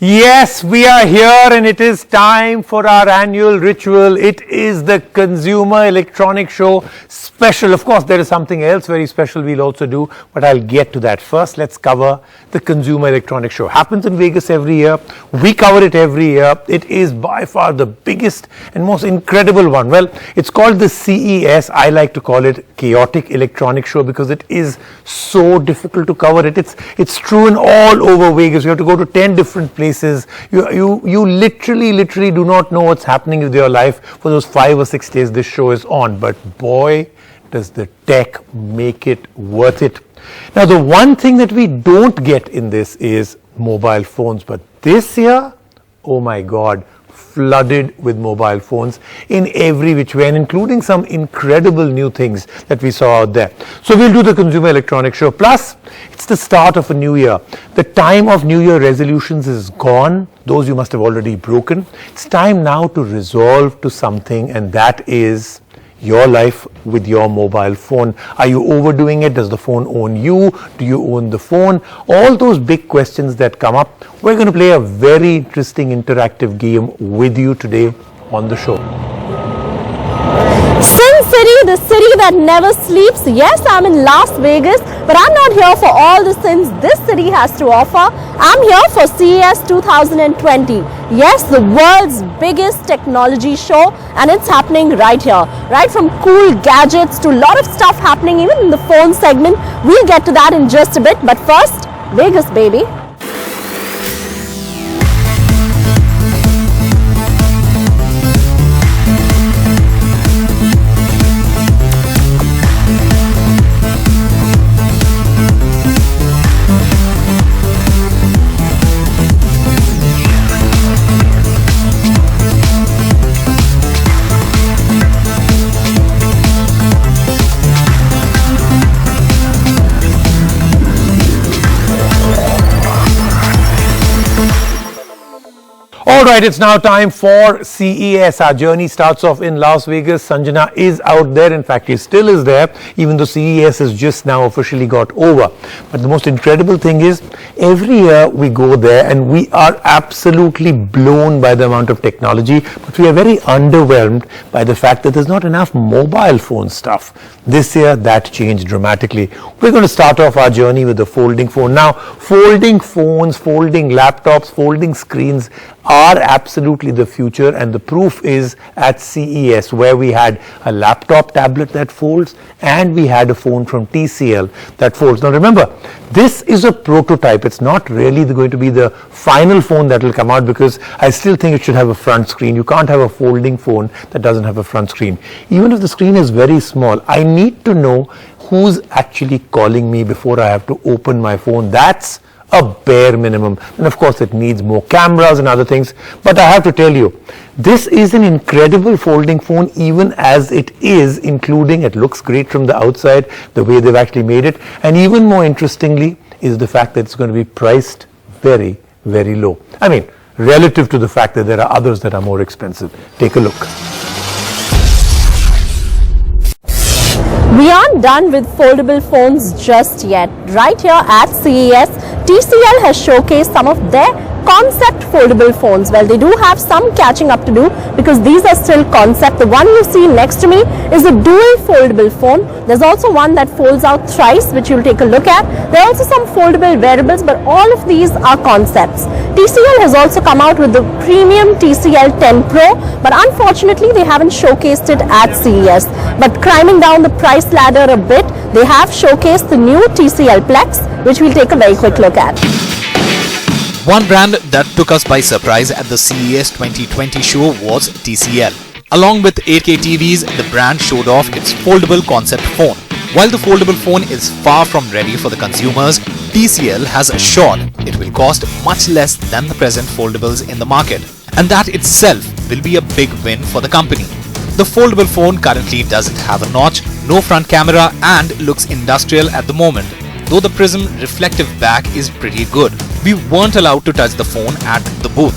Yes, we are here and it is time for our annual ritual. It is the Consumer Electronics Show special. Of course, there is something else very special we'll also do, but I'll get to that. First, let's cover the Consumer Electronics Show. Happens in Vegas every year. We cover it every year. It is by far the biggest and most incredible one. Well, it's called the CES. I like to call it Chaotic Electronics Show because it is so difficult to cover it. It's strewn all over Vegas. You have to go to 10 different places. You literally do not know what's happening with your life for those 5 or 6 days this show is on. But boy, does the tech make it worth it. Now, the one thing that we don't get in this is mobile phones. But this year, oh my God, flooded with mobile phones in every which way, and including some incredible new things that we saw out there. So we'll do the Consumer Electronics Show. Plus, it's the start of a new year. The time of New Year resolutions is gone. Those you must have already broken. It's time now to resolve to something, and that is your life with your mobile phone. Are you overdoing it? Does the phone own you? Do you own the phone? All those big questions that come up. We're going to play a very interesting interactive game with you today on the show. Sin City, the city that never sleeps. Yes, I'm in Las Vegas, but I'm not here for all the sins this city has to offer. I'm here for CES 2020. Yes, the world's biggest technology show, and it's happening right here. Right from cool gadgets to a lot of stuff happening even in the phone segment. We'll get to that in just a bit, but first, Vegas, baby. Alright, it's now time for CES. Our journey starts off in Las Vegas. Sanjana is out there. In fact, he still is there, even though CES has just now officially got over. But the most incredible thing is, every year we go there and we are absolutely blown by the amount of technology, but we are very underwhelmed by the fact that there's not enough mobile phone stuff. This year, that changed dramatically. We're going to start off our journey with the folding phone. Now, folding phones, folding laptops, folding screens are absolutely the future, and the proof is at CES, where we had a laptop tablet that folds and we had a phone from TCL that folds. Now remember, this is a prototype. It's not really going to be the final phone that will come out, because I still think it should have a front screen. You can't have a folding phone that doesn't have a front screen. Even if the screen is very small, I need to know who's actually calling me before I have to open my phone. That's a bare minimum. And of course it needs more cameras and other things, but I have to tell you, this is an incredible folding phone even as it is, including it looks great from the outside, the way they've actually made it, and even more interestingly is the fact that it's going to be priced very, very low. I mean, relative to the fact that there are others that are more expensive. Take a look. We aren't done with foldable phones just yet. Right here at CES, TCL has showcased some of their concept foldable phones. Well, they do have some catching up to do because these are still concept. The one you see next to me is a dual foldable phone. There's also one that folds out thrice, which you'll take a look at. There are also some foldable wearables, but all of these are concepts. TCL has also come out with the premium TCL 10 Pro, but unfortunately they haven't showcased it at CES. But climbing down the price ladder a bit, they have showcased the new TCL Plex, which we'll take a very quick look at. One brand that took us by surprise at the CES 2020 show was TCL. Along with 8K TVs, the brand showed off its foldable concept phone. While the foldable phone is far from ready for the consumers, TCL has assured it will cost much less than the present foldables in the market. And that itself will be a big win for the company. The foldable phone currently doesn't have a notch, no front camera, and looks industrial at the moment, though the prism reflective back is pretty good. We weren't allowed to touch the phone at the booth.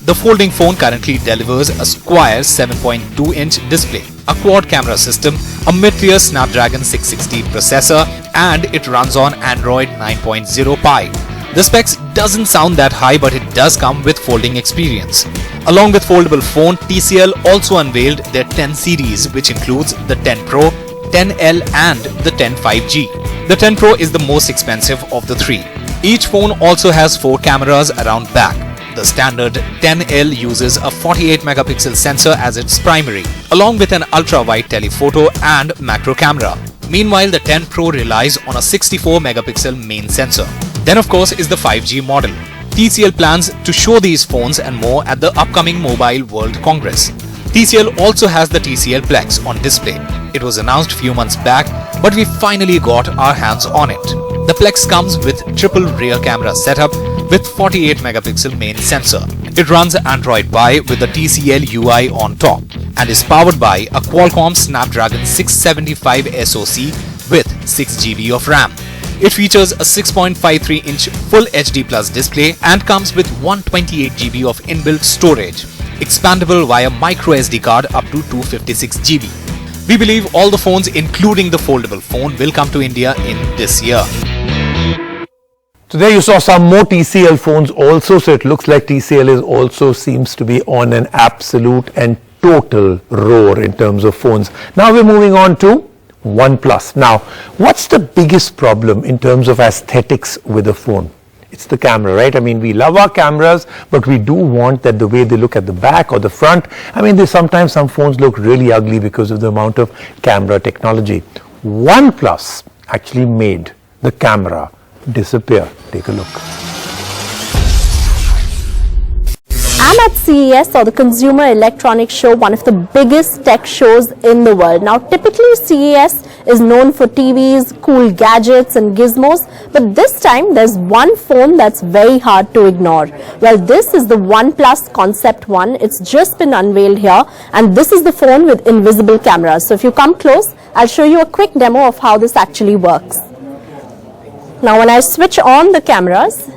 The folding phone currently delivers a square 7.2-inch display, a quad camera system, a mid-tier Snapdragon 660 processor, and it runs on Android 9.0 Pie. The specs doesn't sound that high, but it does come with folding experience. Along with foldable phone, TCL also unveiled their 10 series, which includes the 10 Pro, 10L and the 10 5G. The 10 Pro is the most expensive of the three. Each phone also has 4 cameras around back. The standard 10L uses a 48 megapixel sensor as its primary, along with an ultra-wide telephoto and macro camera. Meanwhile, the 10 Pro relies on a 64 megapixel main sensor. Then of course is the 5G model. TCL plans to show these phones and more at the upcoming Mobile World Congress. TCL also has the TCL Plex on display. It was announced a few months back, but we finally got our hands on it. The Plex comes with triple rear camera setup with 48 megapixel main sensor. It runs Android Pie with the TCL UI on top and is powered by a Qualcomm Snapdragon 675 SoC with 6 GB of RAM. It features a 6.53-inch Full HD Plus display and comes with 128 GB of inbuilt storage, expandable via micro SD card up to 256 GB. We believe all the phones, including the foldable phone, will come to India in this year. So there you saw some more TCL phones also, so it looks like TCL is also seems to be on an absolute and total roar in terms of phones. Now we're moving on to OnePlus. Now, what's the biggest problem in terms of aesthetics with a phone? It's the camera, right? I mean, we love our cameras, but we do want that the way they look at the back or the front. I mean, sometimes some phones look really ugly because of the amount of camera technology. OnePlus actually made the camera disappear. Take a look. I'm at CES, or the Consumer Electronics Show, one of the biggest tech shows in the world. Now, typically CES is known for TVs, cool gadgets and gizmos, but this time there's one phone that's very hard to ignore. Well, this is the OnePlus Concept One. It's just been unveiled here, and this is the phone with invisible cameras. So if you come close, I'll show you a quick demo of how this actually works. Now, when I switch on the cameras,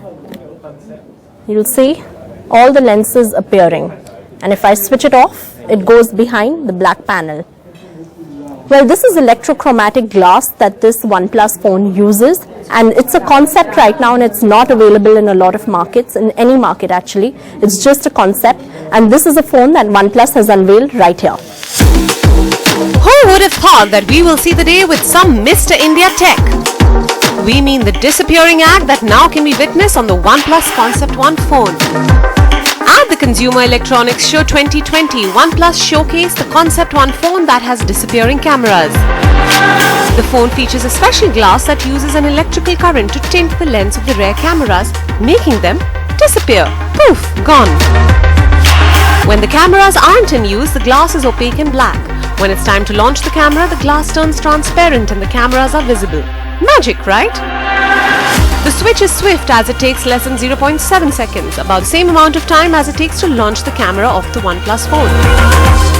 you'll see all the lenses appearing, and if I switch it off, it goes behind the black panel. Well, this is electrochromatic glass that this OnePlus phone uses, and it's a concept right now, and it's not available in a lot of markets, in any market actually. It's just a concept, and this is a phone that OnePlus has unveiled right here. Who would have thought that we will see the day with some Mr. India tech? We mean the disappearing act that now can be witnessed on the OnePlus Concept One phone. At the Consumer Electronics Show 2020, OnePlus showcased the Concept One phone that has disappearing cameras. The phone features a special glass that uses an electrical current to tint the lens of the rear cameras, making them disappear. Poof, gone. When the cameras aren't in use, the glass is opaque and black. When it's time to launch the camera, the glass turns transparent and the cameras are visible. Magic, right? The switch is swift as it takes less than 0.7 seconds, about the same amount of time as it takes to launch the camera of the OnePlus phone.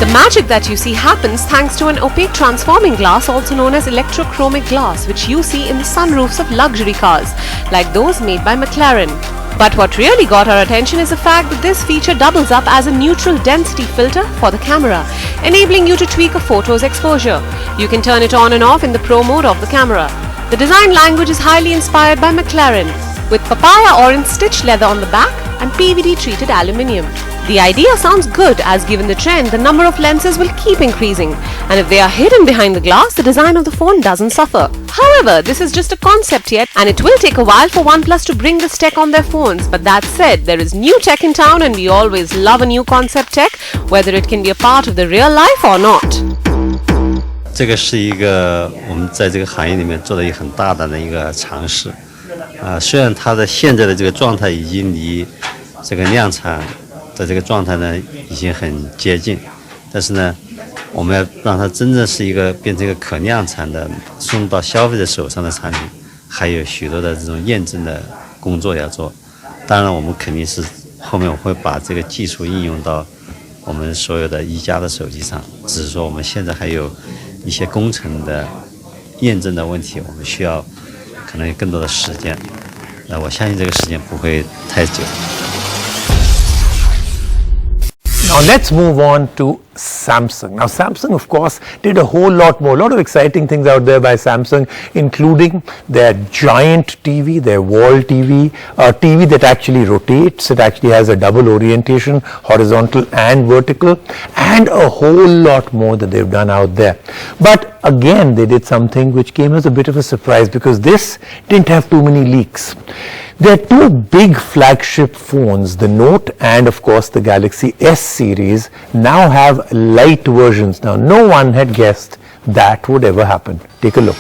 The magic that you see happens thanks to an opaque transforming glass, also known as electrochromic glass, which you see in the sunroofs of luxury cars, like those made by McLaren. But what really got our attention is the fact that this feature doubles up as a neutral density filter for the camera, enabling you to tweak a photo's exposure. You can turn it on and off in the Pro mode of the camera. The design language is highly inspired by McLaren, with papaya orange stitched leather on the back and PVD treated aluminium. The idea sounds good, as given the trend, the number of lenses will keep increasing, and if they are hidden behind the glass, the design of the phone doesn't suffer. However, this is just a concept yet, and it will take a while for OnePlus to bring this tech on their phones. But that said, there is new tech in town, and we always love a new concept tech, whether it can be a part of the real life or not. 这个是一个我们在这个行业里面做的一个很大胆的一个尝试，虽然它的现在的这个状态已经离这个量产的这个状态呢已经很接近，但是呢，我们要让它真正是一个变成一个可量产的送到消费者手上的产品，还有许多的这种验证的工作要做。当然，我们肯定是后面我会把这个技术应用到我们所有的一加的手机上，只是说我们现在还有一些工程的验证的问题，我们需要可能有更多的时间。那我相信这个时间不会太久。Now let's move on to Samsung. Now Samsung of course did a whole lot more, a lot of exciting things out there by Samsung, including their giant TV, their wall TV, a TV that actually rotates, it actually has a double orientation, horizontal and vertical, and a whole lot more that they've done out there. But again, they did something which came as a bit of a surprise, because this didn't have too many leaks. There are two big flagship phones, the Note and of course the Galaxy S series, now have lite versions. Now no one had guessed that would ever happen. Take a look.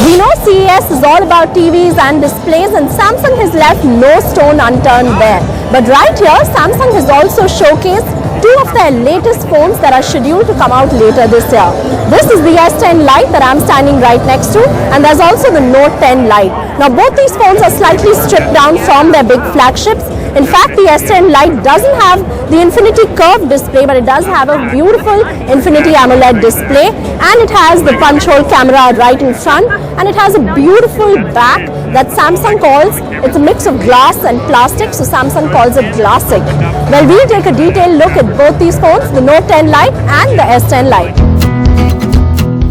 We know CES is all about TVs and displays, and Samsung has left no stone unturned there. But right here, Samsung has also showcased two of their latest phones that are scheduled to come out later this year. This is the S10 Lite that I'm standing right next to, and there's also the Note 10 Lite. Now both these phones are slightly stripped down from their big flagships. In fact, the S10 Lite doesn't have the Infinity curved display, but it does have a beautiful Infinity AMOLED display, and it has the punch hole camera right in front, and it has a beautiful back that Samsung calls, it's a mix of glass and plastic, so Samsung calls it Glassic. Well, we'll take a detailed look at both these phones, the Note 10 Lite and the S10 Lite.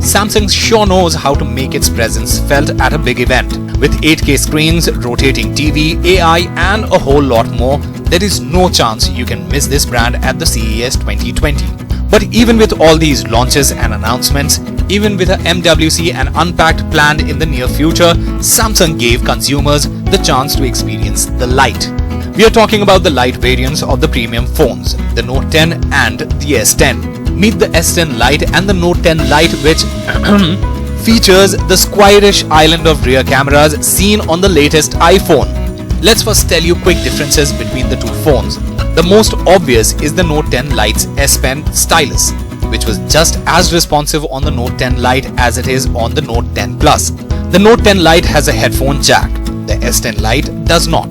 Samsung sure knows how to make its presence felt at a big event. With 8K screens, rotating TV, AI and a whole lot more, there is no chance you can miss this brand at the CES 2020. But even with all these launches and announcements, even with a MWC and Unpacked planned in the near future, Samsung gave consumers the chance to experience the Lite. We are talking about the Lite variants of the premium phones, the Note 10 and the S10. Meet the S10 Lite and the Note 10 Lite, which features the squarish island of rear cameras seen on the latest iPhone. Let's first tell you quick differences between the two phones. The most obvious is the Note 10 Lite's S Pen stylus, which was just as responsive on the Note 10 Lite as it is on the Note 10 Plus. The Note 10 Lite has a headphone jack, the S10 Lite does not.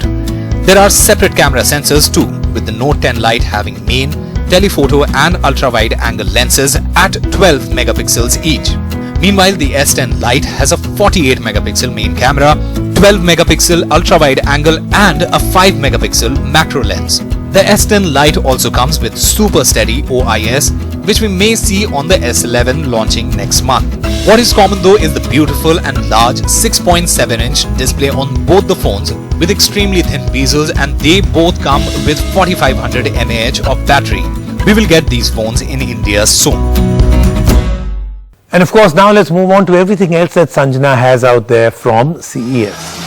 There are separate camera sensors too, with the Note 10 Lite having main, telephoto and ultra-wide angle lenses at 12 megapixels each. Meanwhile, the S10 Lite has a 48 megapixel main camera, 12 megapixel ultra-wide angle and a 5 megapixel macro lens. The S10 Lite also comes with super steady OIS, which we may see on the S11 launching next month. What is common though is the beautiful and large 6.7-inch display on both the phones with extremely thin bezels, and they both come with 4500 mAh of battery. We will get these phones in India soon. And of course, now let's move on to everything else that Sanjana has out there from CES.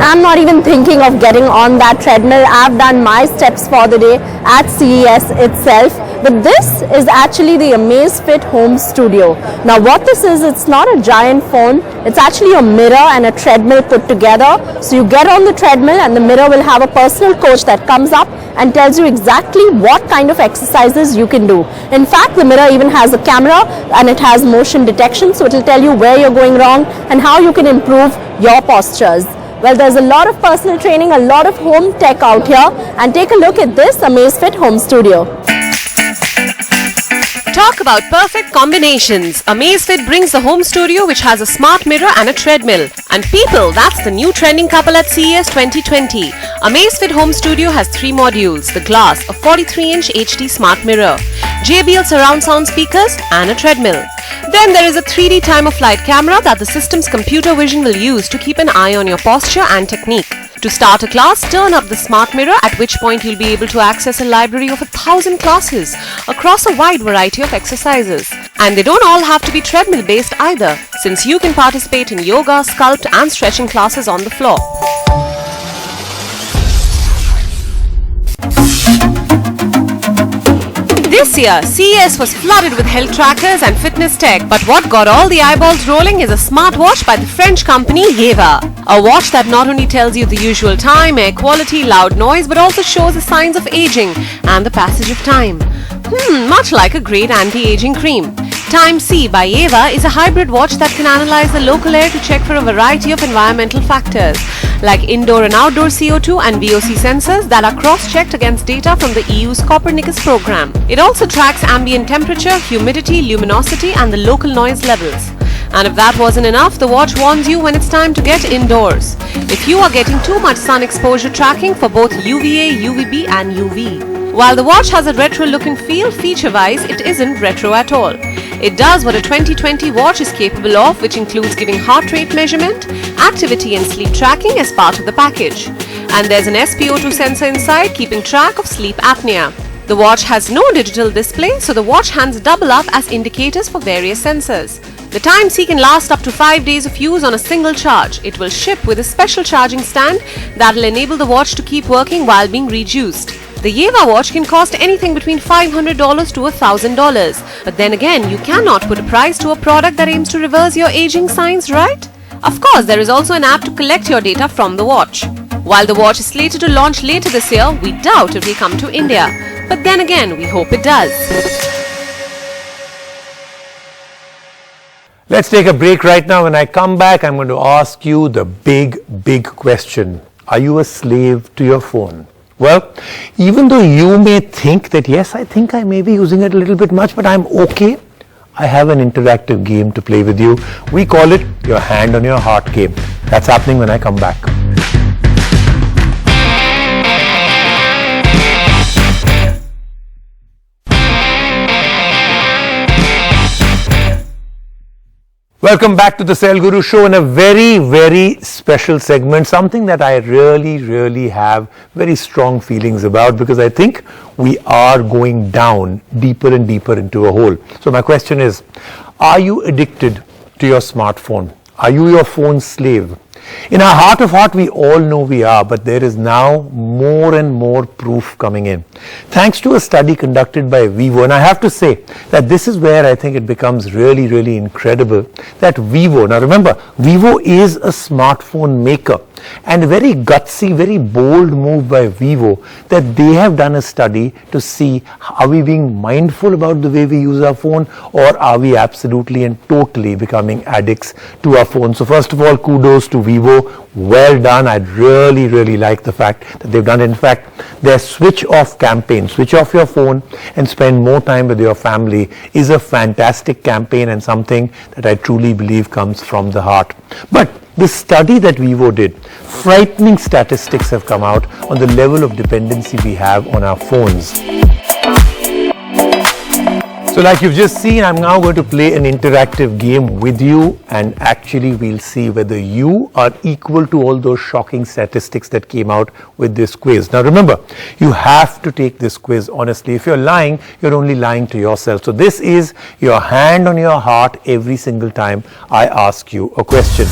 I'm not even thinking of getting on that treadmill. I've done my steps for the day at CES itself. But this is actually the Amazfit Home Studio. Now what this is, it's not a giant phone. It's actually a mirror and a treadmill put together. So you get on the treadmill and the mirror will have a personal coach that comes up and tells you exactly what kind of exercises you can do. In fact, the mirror even has a camera and it has motion detection, so it will tell you where you're going wrong and how you can improve your postures. Well, there's a lot of personal training, a lot of home tech out here, and take a look at this Amazfit Home Studio. Talk about perfect combinations. Amazfit brings the home studio, which has a smart mirror and a treadmill. And people, that's the new trending couple at CES 2020. Amazfit Home Studio has 3 modules: the glass, a 43-inch HD smart mirror, JBL surround sound speakers and a treadmill. Then there is a 3D time-of-flight camera that the system's computer vision will use to keep an eye on your posture and technique. To start a class, turn up the smart mirror, at which point you'll be able to access a library of 1,000 classes across a wide variety of exercises. And they don't all have to be treadmill based either, since you can participate in yoga, sculpt and stretching classes on the floor. This year, CES was flooded with health trackers and fitness tech, but what got all the eyeballs rolling is a smartwatch by the French company Vivo. A watch that not only tells you the usual time, air quality, loud noise, but also shows the signs of aging and the passage of time. Much like a great anti-aging cream. Time C by Vivo is a hybrid watch that can analyze the local air to check for a variety of environmental factors, like indoor and outdoor CO2 and VOC sensors that are cross-checked against data from the EU's Copernicus program. It also tracks ambient temperature, humidity, luminosity and the local noise levels. And if that wasn't enough, the watch warns you when it's time to get indoors, if you are getting too much sun exposure tracking for both UVA, UVB and UV. While the watch has a retro look and feel, feature-wise it isn't retro at all. It does what a 2020 watch is capable of, which includes giving heart rate measurement, activity and sleep tracking as part of the package. And there's an SpO2 sensor inside keeping track of sleep apnea. The watch has no digital display, so the watch hands double up as indicators for various sensors. The Time-C can last up to 5 days of use on a single charge. It will ship with a special charging stand that will enable the watch to keep working while being reduced. The Yeva watch can cost anything between $500 to $1,000. But then again, you cannot put a price to a product that aims to reverse your aging signs, right? Of course, there is also an app to collect your data from the watch. While the watch is slated to launch later this year, we doubt it will come to India. But then again, we hope it does. Let's take a break right now. When I come back, I'm going to ask you the big question. Are you a slave to your phone? Well, even though you may think that, yes, I think I may be using it a little bit much, but I'm okay, I have an interactive game to play with you. We call it your hand on your heart game. That's happening when I come back. Welcome back to the Cell Guru Show in a very special segment, something that I really have very strong feelings about, because I think we are going down deeper and deeper into a hole. So my question is, are you addicted to your smartphone? Are you your phone's slave? In our heart of heart, we all know we are, but there is now more and more proof coming in. Thanks to a study conducted by Vivo, and I have to say that this is where I think it becomes really incredible, that Vivo, now remember, Vivo is a smartphone maker, and a very gutsy, very bold move by Vivo, that they have done a study to see, are we being mindful about the way we use our phone, or are we absolutely and totally becoming addicts to our phone? So first of all, kudos to Vivo. Well done. I'd really like the fact that they've done it. In fact, their switch off campaign, switch off your phone and spend more time with your family, is a fantastic campaign and something that I truly believe comes from the heart. But the study that Vivo did, frightening statistics have come out on the level of dependency we have on our phones. So like you've just seen, I'm now going to play an interactive game with you, and actually we'll see whether you are equal to all those shocking statistics that came out with this quiz. Now remember, you have to take this quiz honestly. If you're lying, you're only lying to yourself. So this is your hand on your heart every single time I ask you a question.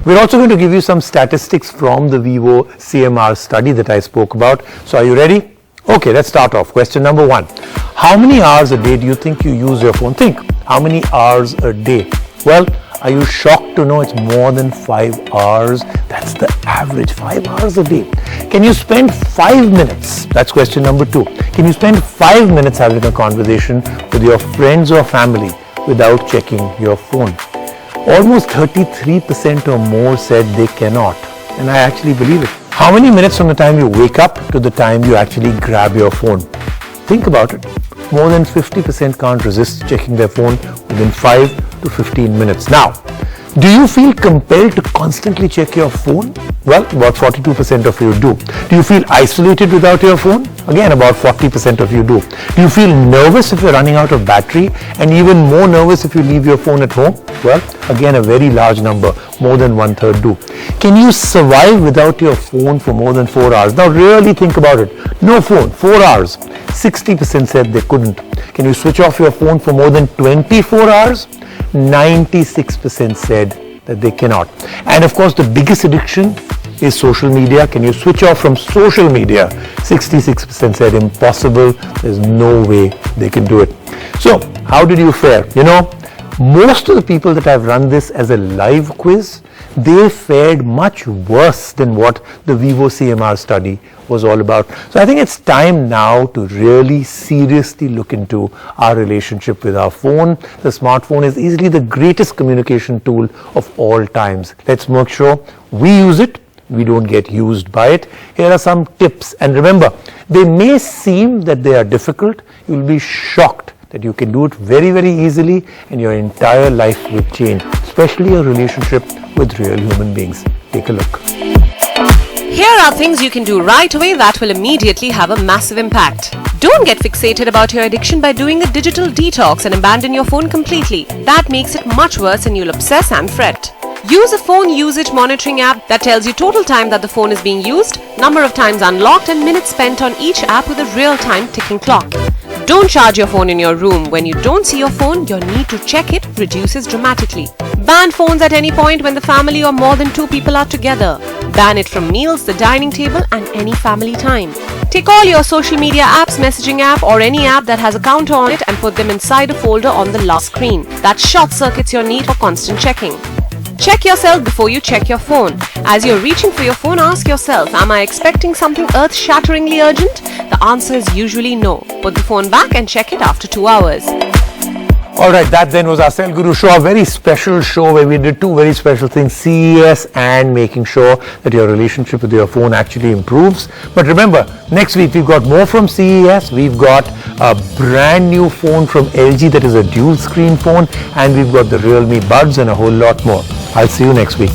We're also going to give you some statistics from the Vivo CMR study that I spoke about. So are you ready? Okay, let's start off. Question number 1. How many hours a day do you think you use your phone? Think, how many hours a day? Well, are you shocked to know it's more than 5 hours? That's the average, 5 hours a day. Can you spend 5 minutes? That's question number 2. Can you spend 5 minutes having a conversation with your friends or family without checking your phone? Almost 33% or more said they cannot, and I actually believe it. How many minutes from the time you wake up to the time you actually grab your phone? Think about it. More than 50% can't resist checking their phone within 5 to 15 minutes. Now, do you feel compelled to constantly check your phone? Well, about 42% of you do. Do you feel isolated without your phone? Again, about 40% of you do. Do you feel nervous if you're running out of battery, and even more nervous if you leave your phone at home? Well, again, a very large number, more than 1/3 do. Can you survive without your phone for more than 4 hours? Now really think about it. No phone, 4 hours. 60% said they couldn't. Can you switch off your phone for more than 24 hours? 96% said that they cannot. And of course, the biggest addiction is social media. Can you switch off from social media? 66% said impossible. There's no way they can do it. So how did you fare? You know, most of the people that I've run this as a live quiz, they fared much worse than what the Vivo CMR study was all about. So I think it's time now to really seriously look into our relationship with our phone. The smartphone is easily the greatest communication tool of all times. Let's make sure we use it, we don't get used by it. Here are some tips, and remember, they may seem that they are difficult. You'll be shocked that you can do it very, very easily and your entire life will change, especially your relationship with real human beings. Take a look. Here are things you can do right away that will immediately have a massive impact. Don't get fixated about your addiction by doing a digital detox and abandon your phone completely. That makes it much worse and you'll obsess and fret. Use a phone usage monitoring app that tells you total time that the phone is being used, number of times unlocked and minutes spent on each app with a real-time ticking clock. Don't charge your phone in your room. When you don't see your phone, your need to check it reduces dramatically. Ban phones at any point when the family or more than 2 people are together. Ban it from meals, the dining table and any family time. Take all your social media apps, messaging app or any app that has a counter on it and put them inside a folder on the lock screen. That short circuits your need for constant checking. Check yourself before you check your phone. As you're reaching for your phone, ask yourself, am I expecting something earth-shatteringly urgent? The answer is usually no. Put the phone back and check it after 2 hours. Alright, that then was our Cell Guru show, a very special show where we did 2 very special things, CES and making sure that your relationship with your phone actually improves. But remember, next week we've got more from CES, we've got a brand new phone from LG that is a dual screen phone, and we've got the Realme Buds and a whole lot more. I'll see you next week.